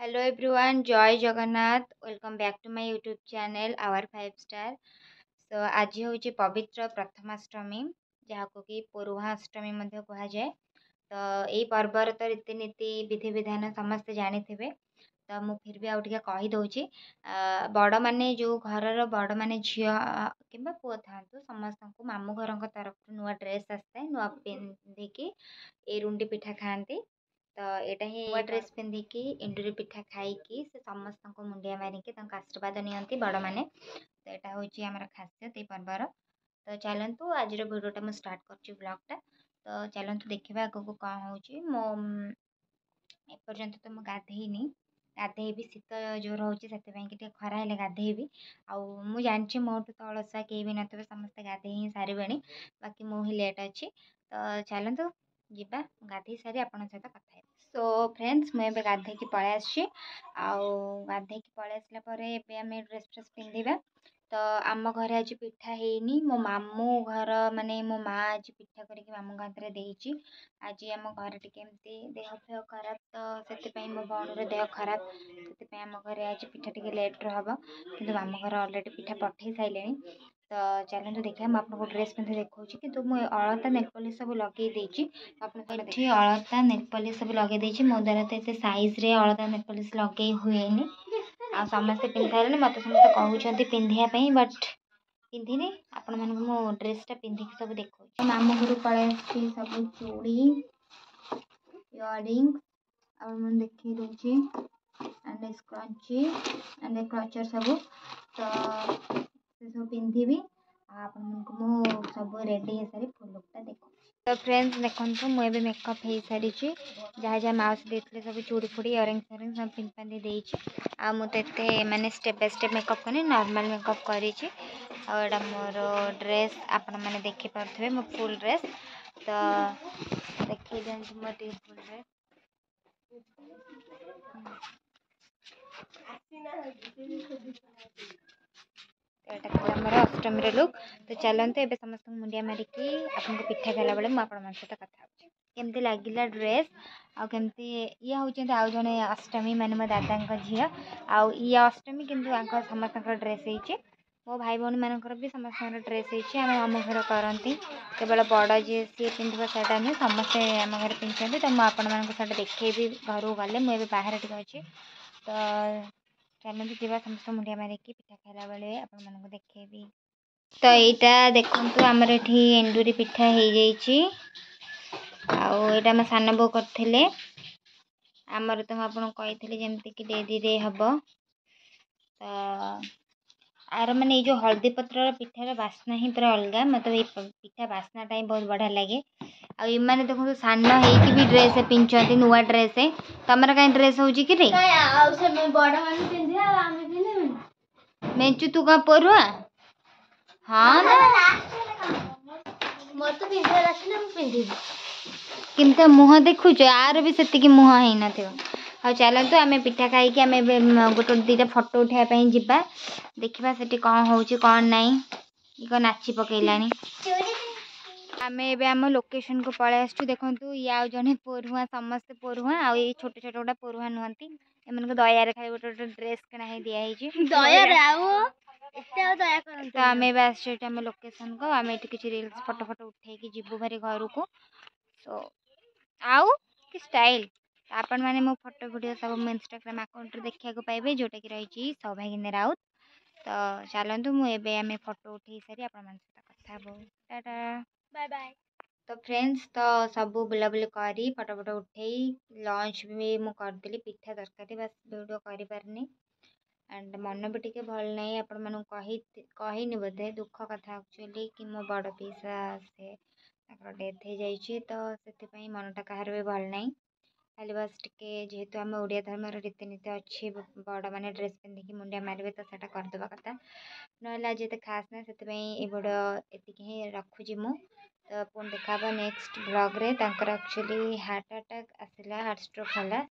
Hello everyone, Joy Jagannath. Welcome back to my YouTube channel Our 5 Star. So आज होची पवित्र प्रथमाष्टमी जहाँको कि पूर्वाष्टमी मध्य कहा जाए। तो यही पर्वर तो रीतिनीति विधि विधान समस्ते जानी थे। तो मु फिर भी आउ टिके कही दउची बड़ माने जो घरर बड़ माने झियो किंबा पुओ थांतु समस्त को मामू घर तरफ नुआ ड्रेस आसता है नुआ पिंधिकी ए रुंडी पिठा खाती। तो यहाँ ही नुआ ड्रेस पिंधिकी एंडुरी पिठा खाई से समस्त को मुंडिया मारिकी आशीर्वाद नियंती बड़ माने। तो यहाँ हूँ आम खासियत ये पर्वर। तो चलतु आज भिडियोटा मुझे स्टार्ट कर ब्लॉगटा। तो चलतु देखा आगक कौन हो मो एपर्यंत तो मुझे गाधेनी गाधेबी शीत जोर हो खरा हेले गाधेबी आउ जानी मोटू तो अलसा कहीं भी नथिबे समस्ते गाधे ही सारे बाकी मु ही लेट अच्छी। तो चलतु ଯିବା ଗାଧେଇ ସାରି ଆପଣଙ୍କ ସହିତ କଥା ହେବି। ସୋ ଫ୍ରେଣ୍ଡସ୍ ମୁଁ ଏବେ ଗାଧେଇକି ପଳେଇ ଆସିଛି। ଆଉ ଗାଧେଇକି ପଳେଇ ଆସିଲା ପରେ ଏବେ ଆମେ ଡ୍ରେସ୍ ଫ୍ରେସ୍ ପିନ୍ଧିବା। ତ ଆମ ଘରେ ଆଜି ପିଠା ହେଇନି। ମୋ ମାମୁଁ ଘର ମାନେ ମୋ ମା ଆଜି ପିଠା କରିକି ମାମୁଁଙ୍କ ହାତରେ ଦେଇଛି। ଆଜି ଆମ ଘରେ ଟିକେ ଏମିତି ଦେହ ଫେହ ଖରାପ ତ ସେଥିପାଇଁ ମୋ ଭଉଣୀର ଦେହ ଖରାପ ସେଥିପାଇଁ ଆମ ଘରେ ଆଜି ପିଠା ଟିକେ ଲେଟ୍ରେ ହେବ। କିନ୍ତୁ ମାମୁଁ ଘର ଅଲରେଡ଼ି ପିଠା ପଠେଇ ସାରିଲେଣି। तो चलते देखा मुझे आपको ड्रेस पिंधि देखा कि मुझे अलता नेलपॉलिश सब लगे ये अलता नेलपॉलिश सब लगे मो द्वारा तो ये साइज रे अलता नेलपॉलिश लगे हुए आ समस्ते पिंधि सारे मत समस्त कहते पिंधापी बट पिंधिनी आपण मानक मो ड्रेसटा पिंधिकी सब देखा मामू घर पलि सब चूड़ी इयरिंग्स मैंने देखी दूसरी एंड स्क्रंची एंड क्लचर सब तो सब पिंधि आपको सब रेडी हो सारी फुल लुकटा देखो। तो फ्रेंड्स देखो मुझे मेकअप हो सारी जहाँ जहाँ माउस देते सब चूड़ी फुड़ी इयरिंग्स फेरिंग्स सब पिंधि पाधि देती आ मुझे मैंने स्टेप बाय स्टेप मेकअप करनी नॉर्मल मेकअप करी आड़ा मोर ड्रेस आपण मैंने देखिपे मो फुल ड्रेस। तो देखिए दिखाँ मोर फुल ड्रेस अष्टमी लुक। तो चलते ए समस्त मुंडिया मारिकी आपको पिठा खाला बेले मुझे सहित कथा केमती लगिला ड्रेस आमती ये हूँ आउ जड़े अष्टमी माने मो दादा झी आई अष्टमी कितु समस्त ड्रेस हो मो भाई भौणी मानकर भी समस्त ड्रेस होती आम आम घर करती केवल बड़ जी सी पिंधा साटा नुह समस्ते आम घर पिंधते। तो मुझे देखी घर गले मुझे बाहर टे अच्छी। तो चलते जावा समस्त मुंडिया मारिकी पिठा खाला बेले आपको देखेबी। तो यहाँ देखु आमर ये एंडुरी पिठा हो जाइए आईटा आम सान बो करते आमर तो आपको कही जमती कि डेरी हम। तो आर मैंने जो हल्दी पत्र पिठार बास्ना ही पूरा अलग मतलब ये पिठा बास्नाटा ही बहुत बढ़िया लगे। आने देखो सान हो भी ड्रेस पिंधि नुआ ड्रेस तुम कहीं ड्रेस हो मेचु तू क्या परुआ हाँ किंतु मुह देखु यार भी से मुह ही न हाँ चलतु आम पिठा खाई आम गोटे दुईटा फोटो उठाइबा जावा देखा से कौन हो कौन नाई कौन नाची पकईला आम एम लोकेशन को पलि आसु देखु ये आउ जड़े परुआ समस्ते परुआ आ छोट छोट गोटा परुआ नुहति एम दयार खाई गोटे गोटे ड्रेस किना दिखाई तो आम आम लोकेशन को आम ये किसी रिल्स फोटो फोटो उठे जीवु भारी घर को। सो आउ कि स्टाइल आपण मैंने मो फोटो वीडियो सब मो इंस्टाग्राम अकाउंट देखा पाइबे जोटा कि रही सौभागिनी राउत। तो चलतु मुझे आम फोटो उठे सारी कथा टाटा बाय बाय। तो फ्रेंड्स तो सब बुलाबुली करी फोटो फोटो उठे लंच भी मुझे करदेली पिठा तरकारी बस वीडियो कर एंड मन भी टी भल ना आपण मन कहनी बोधे दुख कथा एक्चुअली कि मो बड़ पीसा से डेथ हो जाइए। तो से मनटा कहार भी भल ना खाली बस टे जेहेतु आम ओडिया धर्म रीतिनीति अच्छी बड़ मैंने ड्रेस पिंधिकी मुंडिया मारे तो सेटा करदेवा कथा ना आज ये खास ना से वीडियो ये रखुची मु। तो पुणी देखा नेक्स्ट ब्लॉग रे एक्चुअली हार्ट अटैक आसला हार्ट स्ट्रोक होला